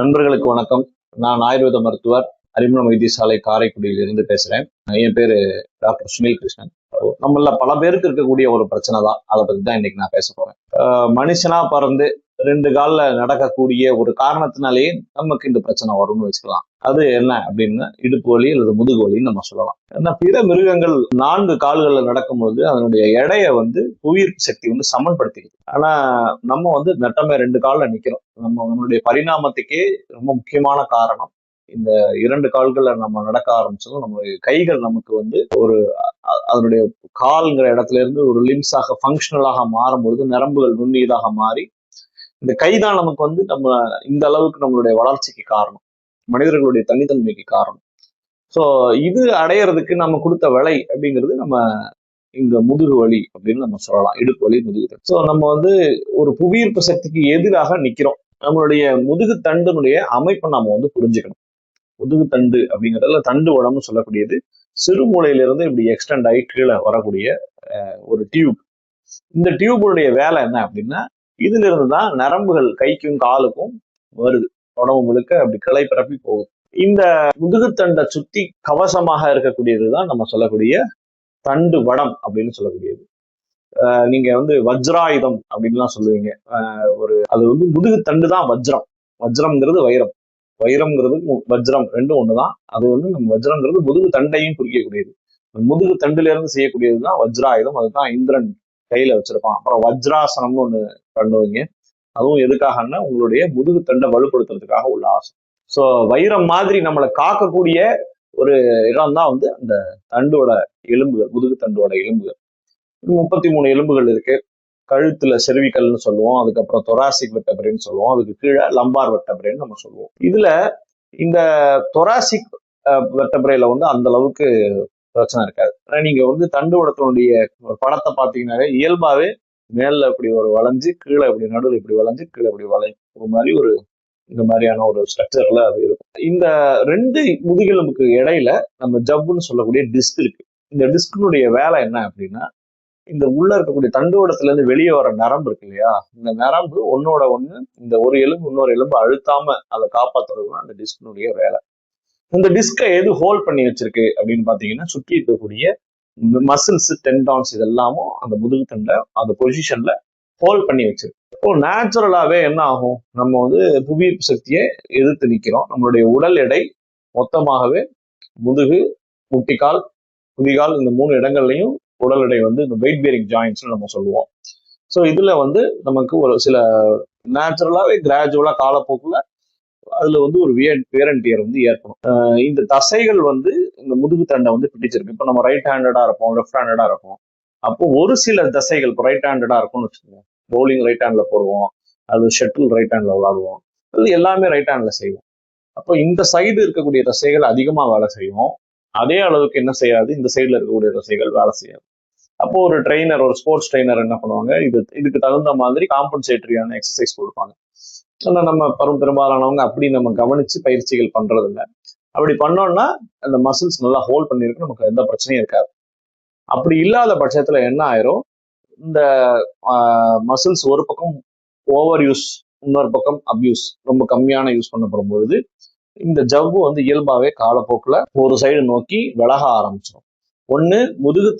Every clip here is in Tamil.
நண்பர்களுக்கு வணக்கம். நான் ஆயுர்வேத மருத்துவர், அறிமுகம் வைத்தியசாலை காரைக்குடியிலிருந்து பேசுறேன். என் பேரு டாக்டர் சுனில் கிருஷ்ணன். நம்மள பல பேருக்கு இருக்கக்கூடிய ஒரு பிரச்சனை தான். அதை பத்தி தான் இன்னைக்கு நான் பேச போறேன். மனுஷனா பிறந்து 2 கால்ல நடக்கக்கூடிய ஒரு காரணத்தினாலேயே நமக்கு இந்த பிரச்சனை வரும்னு வச்சுக்கலாம். அது என்ன அப்படின்னு இடுப்பு வலி அல்லது முதுகு வலின்னு நம்ம சொல்லலாம். ஏன்னா பிற மிருகங்கள் 4 கால்கள்ல நடக்கும்போது அதனுடைய எடையை புவியீர்ப்பு சக்தி சமன்படுத்திக்குது. ஆனா நம்ம நட்டமே 2 கால்ல நிக்கிறோம். நம்மளுடைய பரிணாமத்துக்கே ரொம்ப முக்கியமான காரணம் இந்த 2 கால்கள்ல நம்ம நடக்க ஆரம்பிச்சதும் நம்மளுடைய கைகள் நமக்கு ஒரு அதனுடைய கால்ங்கிற இடத்துல இருந்து ஒரு லிம்ஸாக ஃபங்க்ஷனலாக மாறும்பொழுது நரம்புகள் நுண்ணியதாக மாறி இந்த கைதான் நமக்கு நம்ம இந்த அளவுக்கு நம்மளுடைய வளர்ச்சிக்கு காரணம், மனிதர்களுடைய தனித்தன்மைக்கு காரணம். ஸோ இது அடையிறதுக்கு நம்ம கொடுத்த விலை அப்படிங்கிறது நம்ம இந்த முதுகு வலி அப்படின்னு நம்ம சொல்லலாம். இடுப்பு வலி, முதுகு. ஸோ நம்ம ஒரு புவியீர்ப்பு சக்திக்கு எதிராக நிக்கிறோம். நம்மளுடைய முதுகு தண்டினுடைய அமைப்பை நம்ம புரிஞ்சுக்கணும். முதுகு தண்டு அப்படிங்கிறதுல தண்டு உடம்புன்னு சொல்லக்கூடியது சிறுமூளையிலிருந்து இப்படி எக்ஸ்டெண்ட் ஆகி கீழே வரக்கூடிய ஒரு டியூப். இந்த டியூபுடைய வேலை என்ன அப்படின்னா, இதுல இருந்துதான் நரம்புகள் கைக்கும் காலுக்கும் வருது, உடம்பு முழுக்க அப்படி கிளை பரப்பி போகுது. இந்த முதுகுத்தண்டை சுத்தி கவசமாக இருக்கக்கூடியதுதான் நம்ம சொல்லக்கூடிய தண்டு வடம் அப்படின்னு சொல்லக்கூடியது. நீங்க வஜ்ராயுதம் அப்படின்லாம் சொல்லுவீங்க. அது முதுகு தண்டு தான் வஜ்ரம். வஜ்ரம்ங்கிறது வைரம், வைரம்ங்கிறது வஜ்ரம், ரெண்டும் ஒண்ணுதான். அது நம்ம வஜ்ரம்ங்கிறது முதுகு தண்டையும் குறிக்கக்கூடியது. முதுகு தண்டுல இருந்து செய்யக்கூடியதுதான் வஜ்ராயுதம். அதுதான் இந்திரன் கையில வச்சிருப்பான். அப்புறம் வஜ்ராசனம்னு ஒண்ணு பண்ணுவீங்க. அதுவும் எதுக்காகன்னா உங்களுடைய முதுகு தண்டை வலுப்படுத்துறதுக்காக உள்ள ஆசனம். ஸோ வைரம் மாதிரி நம்மளை காக்கக்கூடிய ஒரு இடம் தான் அந்த தண்டோட எலும்புகள், முதுகு தண்டோட எலும்புகள். 33 எலும்புகள் இருக்கு. கழுத்துல செர்விக்கல்னு சொல்லுவோம், அதுக்கப்புறம் தொராசிக் வெர்டெப்ரேன்னு சொல்லுவோம், அதுக்கு கீழே லம்பார் வெர்டெப்ரேன்னு நம்ம சொல்லுவோம். இதுல இந்த தொராசிக் வெர்டெப்ரேல அந்த அளவுக்கு பிரச்சனை இருக்காது. நீங்க தண்டுவடத்தினுடைய படத்தை பார்த்தீங்கன்னாலே இயல்பாவே மேல இப்படி ஒரு வளைஞ்சு, கீழே இப்படி நடுவில் இப்படி வளைஞ்சு, கீழே இப்படி வளையும், ஒரு மாதிரி இந்த மாதிரியான ஒரு ஸ்ட்ரக்சர்ல அது இருக்கும். இந்த 2 முதுகெலும்புக்கு இடையில நம்ம ஜவ்வுன்னு சொல்லக்கூடிய டிஸ்க் இருக்கு. இந்த டிஸ்கினுடைய வேலை என்ன அப்படின்னா, இந்த உள்ள இருக்கக்கூடிய தண்டுவடத்துல இருந்து வெளியே வர நரம்பு இருக்கு இல்லையா, இந்த நரம்பு ஒன்னோட ஒண்ணு இந்த ஒரு எலும்பு இன்னொரு எலும்பு அழுத்தாம அதை காப்பாற்றுறதுதான் அந்த டிஸ்கினுடைய வேலை. இந்த டிஸ்கை எது ஹோல்ட் பண்ணி வச்சிருக்கு அப்படின்னு பாத்தீங்கன்னா, சுற்றி இருக்கக்கூடிய மசில்ஸ், டெண்டான்ஸ் இதெல்லாமும் அந்த முதுகு தண்டை அந்த பொசிஷன்ல ஹோல்ட் பண்ணி வச்சிருக்கு. இப்போ நேச்சுரலாவே என்ன ஆகும், நம்ம புவியீர்ப்பு சக்தியை எதிர்த்து நிக்கிறோம். நம்மளுடைய உடல் எடை மொத்தமாகவே முதுகு, முட்டிக்கால், குதிகால் இந்த 3 இடங்கள்லையும் உடல் எடை இந்த வெயிட் பேரிங் ஜாயின்ஸ் நம்ம சொல்லுவோம். ஸோ இதுல நமக்கு ஒரு சில நேச்சுரலாவே கிராஜுவலா காலப்போக்குல அதுல ஒரு வியர் அண்ட் டியர் ஏற்படும். இந்த தசைகள் இந்த முதுகு தண்டை பிடிச்சிருக்கு. இப்போ நம்ம ரைட் ஹேண்டடா இருப்போம், லெஃப்ட் ஹேண்டடா இருப்போம். அப்போ ஒரு சில தசைகள் இப்போ ரைட் ஹேண்டடா இருக்கும்னு வச்சுக்கோங்க, பவுலிங் ரைட் ஹேண்ட்ல போடுவோம், அது ஷட்டில் ரைட் ஹேண்ட்ல விளையாடுவோம், அது எல்லாமே ரைட் ஹேண்ட்ல செய்வோம். அப்போ இந்த சைடு இருக்கக்கூடிய தசைகள் அதிகமா வேலை செய்யும், அதே அளவுக்கு என்ன செய்யாது இந்த சைடுல இருக்கக்கூடிய தசைகள் வேலை செய்யாது. அப்போ ஒரு ட்ரெயினர், ஒரு ஸ்போர்ட்ஸ் ட்ரெயினர் என்ன பண்ணுவாங்க, இதுக்கு தகுந்த மாதிரி காம்பன்சேட்டரியான எக்ஸசைஸ் கொடுப்பாங்க. ஆனால் நம்ம பெரும்பாலானவங்க அப்படி நம்ம கவனிச்சு பயிற்சிகள் பண்றது இல்லை. அப்படி பண்ணோம்னா அந்த மசில்ஸ் நல்லா ஹோல்ட் பண்ணிருக்கு, நமக்கு எந்த பிரச்சனையும் இருக்காது. அப்படி இல்லாத பட்சத்துல என்ன ஆயிரும், இந்த மசில்ஸ் ஒரு பக்கம் ஓவர் யூஸ், இன்னொரு பக்கம் அப்யூஸ், ரொம்ப கம்மியான யூஸ் பண்ணப்படும் பொழுது இந்த ஜவ்வு இயல்பாவே காலப்போக்கில் ஒரு சைடு நோக்கி விலக ஆரம்பிச்சிடும். ஒண்ணு முதுகு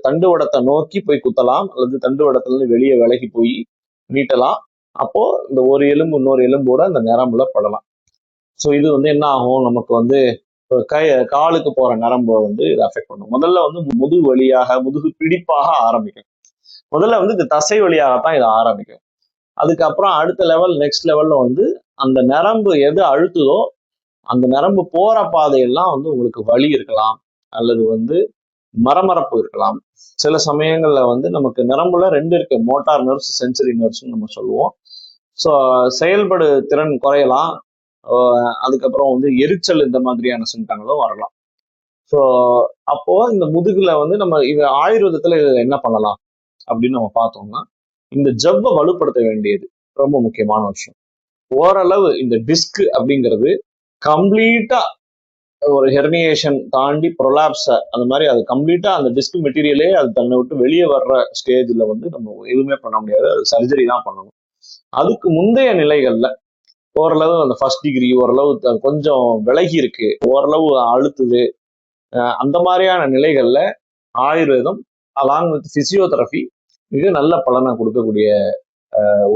தண்டுவடத்தை நோக்கி போய் குத்தலாம், அல்லது தண்டுவடத்துல இருந்து வெளியே விலகி போய் நீட்டலாம். அப்போ இந்த ஒரு எலும்பு இன்னொரு எலும்போட அந்த நரம்புல படலாம். ஸோ இது என்ன ஆகும், நமக்கு காலுக்கு போற நரம்பு இது அஃபெக்ட் பண்ணும். முதல்ல முதுகு வழியாக, முதுகு பிடிப்பாக ஆரம்பிக்கும். முதல்ல இந்த தசை வழியாகத்தான் இது ஆரம்பிக்கும். அதுக்கப்புறம் அடுத்த லெவல், நெக்ஸ்ட் லெவல்ல அந்த நரம்பு எது அழுத்துதோ அந்த நரம்பு போற பாதையெல்லாம் உங்களுக்கு வலி இருக்கலாம், அல்லது மரமரப்பு இருக்கலாம். சில சமயங்கள்ல நமக்கு நரம்புல 2 இருக்கு, மோட்டார் நர்வ்ஸ், சென்சரி நர்வ்ஸ் நம்ம சொல்லுவோம். ஸோ செயல்படு திறன் குறையலாம். அதுக்கப்புறம் எரிச்சல், இந்த மாதிரியான சிம்டங்களும் வரலாம். ஸோ அப்போ இந்த முதுகுல நம்ம இது ஆயுர்வேதத்துல இது என்ன பண்ணலாம் அப்படின்னு நம்ம பார்த்தோம்னா, இந்த ஜவ்வை வலுப்படுத்த வேண்டியது ரொம்ப முக்கியமான விஷயம். ஓரளவு இந்த டிஸ்க் அப்படிங்கிறது கம்ப்ளீட்டா ஒரு ஹெர்னியேஷன் தாண்டி ப்ரொலாப்ஸ அந்த மாதிரி அது கம்ப்ளீட்டா அந்த டிஸ்க் மெட்டீரியலே அது தன்னை விட்டு வெளியே வர்ற ஸ்டேஜ்ல நம்ம எதுவுமே பண்ண முடியாது, அது சர்ஜரி தான் பண்ணணும். அதுக்கு முந்தைய நிலைகள்ல ஓரளவு அந்த ஃபர்ஸ்ட் டிகிரி ஓரளவு கொஞ்சம் விலகி இருக்கு, ஓரளவு அழுத்துது, அந்த மாதிரியான நிலைகள்ல ஆயுர்வேதம் அலாங் வித் பிசியோதெரபி மிக நல்ல பலனை கொடுக்கக்கூடிய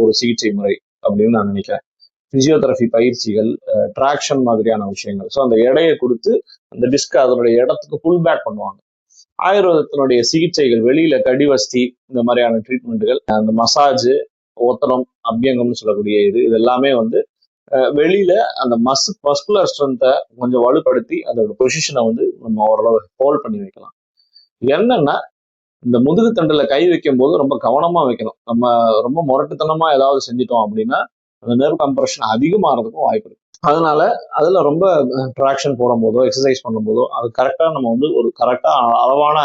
ஒரு சிகிச்சை முறை அப்படின்னு நான் நினைக்கிறேன். பிசியோதெரபி பயிற்சிகள், ட்ராக்ஷன் மாதிரியான விஷயங்கள். ஸோ அந்த எடையை கொடுத்து அந்த டிஸ்க் அதனுடைய இடத்துக்கு புல் பேக் பண்ணுவாங்க. ஆயுர்வேதத்தினுடைய சிகிச்சைகள் வெளியில கடிவஸ்தி இந்த மாதிரியான ட்ரீட்மெண்ட்டுகள், அந்த மசாஜ், ஒத்தனம், அபியங்கம்னு சொல்லக்கூடிய இது எல்லாமே வந்து வெளியில அந்த மஸ்குலர் ஸ்ட்ரென்த்தை கொஞ்சம் வலுப்படுத்தி அதோட பொசிஷனை வந்து நம்ம ஓரளவு ஹோல்ட் பண்ணி வைக்கலாம். என்னன்னா இந்த முதுகு தண்டுல கை வைக்கும் போது ரொம்ப கவனமா வைக்கணும். நம்ம ரொம்ப முரட்டுத்தனமா ஏதாவது செஞ்சிட்டோம் அப்படின்னா அந்த நர்வ் கம்ப்ரெஷன் அதிகமாகிறதுக்கும் வாய்ப்பு இருக்கு. அதனால அதுல ரொம்ப ட்ராக்ஷன் போடும் போதோ எக்ஸசைஸ் பண்ணும் போதோ அது கரெக்டா நம்ம வந்து ஒரு கரெக்டா அளவான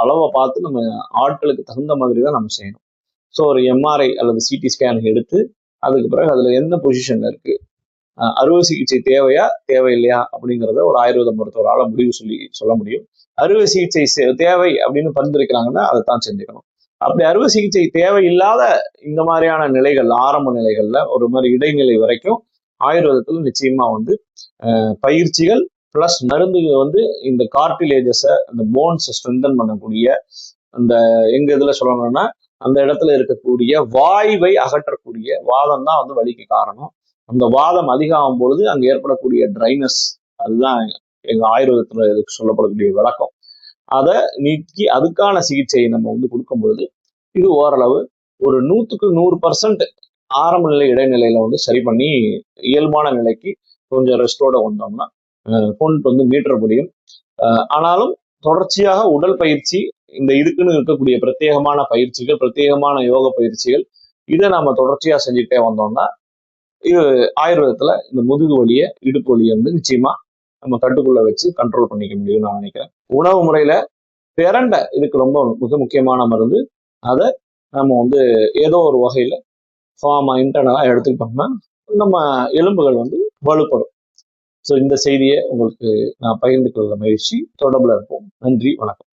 அளவை பார்த்து நம்ம ஆட்களுக்கு தகுந்த மாதிரி தான் நம்ம செய்யணும். ஸோ ஒரு எம்ஆர்ஐ அல்லது சிடி ஸ்கேன் எடுத்து அதுக்கு பிறகு அதுல எந்த பொசிஷன்ல இருக்கு, அறுவை சிகிச்சை தேவையா தேவையில்லையா அப்படிங்கிறத ஒரு ஆயுர்வேத மருத்துவரால் முடிவு சொல்ல முடியும். அறுவை சிகிச்சை தேவை அப்படின்னு பரிந்துரைக்கிறாங்கன்னா அதை தான் செஞ்சுக்கணும். அப்படி அறுவை சிகிச்சை தேவையில்லாத இந்த மாதிரியான நிலைகள், ஆரம்ப நிலைகள்ல ஒரு மாதிரி இடைநிலை வரைக்கும் ஆயுர்வேதத்தில் நிச்சயமா வந்து பயிற்சிகள் பிளஸ் மருந்துகள் வந்து இந்த கார்டிலேஜஸை, அந்த போன்ஸை ஸ்ட்ரென்தன் பண்ணக்கூடிய, அந்த எங்க இதுல சொல்லணும்னா அந்த இடத்துல இருக்கக்கூடிய வாய்வை அகற்றக்கூடிய, வாதம் தான் வந்து வலிக்கு காரணம். அந்த வாதம் அதிகமாகும் பொழுது அங்க ஏற்படக்கூடிய ட்ரைனஸ், அதுதான் எங்க ஆயுர்வேதத்துல இதுக்கு சொல்லப்படக்கூடிய விளக்கம். அதை நீக்கி அதுக்கான சிகிச்சையை நம்ம வந்து கொடுக்கும் பொழுது இது ஓரளவு ஒரு 100% ஆரம்ப நிலை இடைநிலையில வந்து சரி பண்ணி இயல்பான நிலைக்கு கொஞ்சம் ரெஸ்டோட வந்தோம்னா கொண்டு வந்து மீட்டர் முடியும். ஆனாலும் தொடர்ச்சியாக உடல் பயிற்சி, இந்த இதுக்குன்னு இருக்கக்கூடிய பிரத்யேகமான பயிற்சிகள், பிரத்யேகமான யோக பயிற்சிகள், இதை நாம தொடர்ச்சியா செஞ்சுட்டே வந்தோம்னா இது ஆயுர்வேதத்துல இந்த முதுகு வலியை, இடுப்பு வலியை வந்து நிச்சயமா நம்ம கட்டுக்குள்ள வச்சு கண்ட்ரோல் பண்ணிக்க முடியும்னு நான் நினைக்கிறேன். உணவு முறையில பிரண்டை இதுக்கு ரொம்ப மிக முக்கியமான மருந்து. அதை நம்ம வந்து ஏதோ ஒரு வகையில ஃபார்மா இன்டர்னலா எடுத்துக்கிட்டோம்னா நம்ம எலும்புகள் வந்து வலுப்படும். ஸோ இந்த செய்தியை உங்களுக்கு நான் பகிர்ந்து கொள்ள முயற்சி. தொடர்புல இருப்போம். நன்றி, வணக்கம்.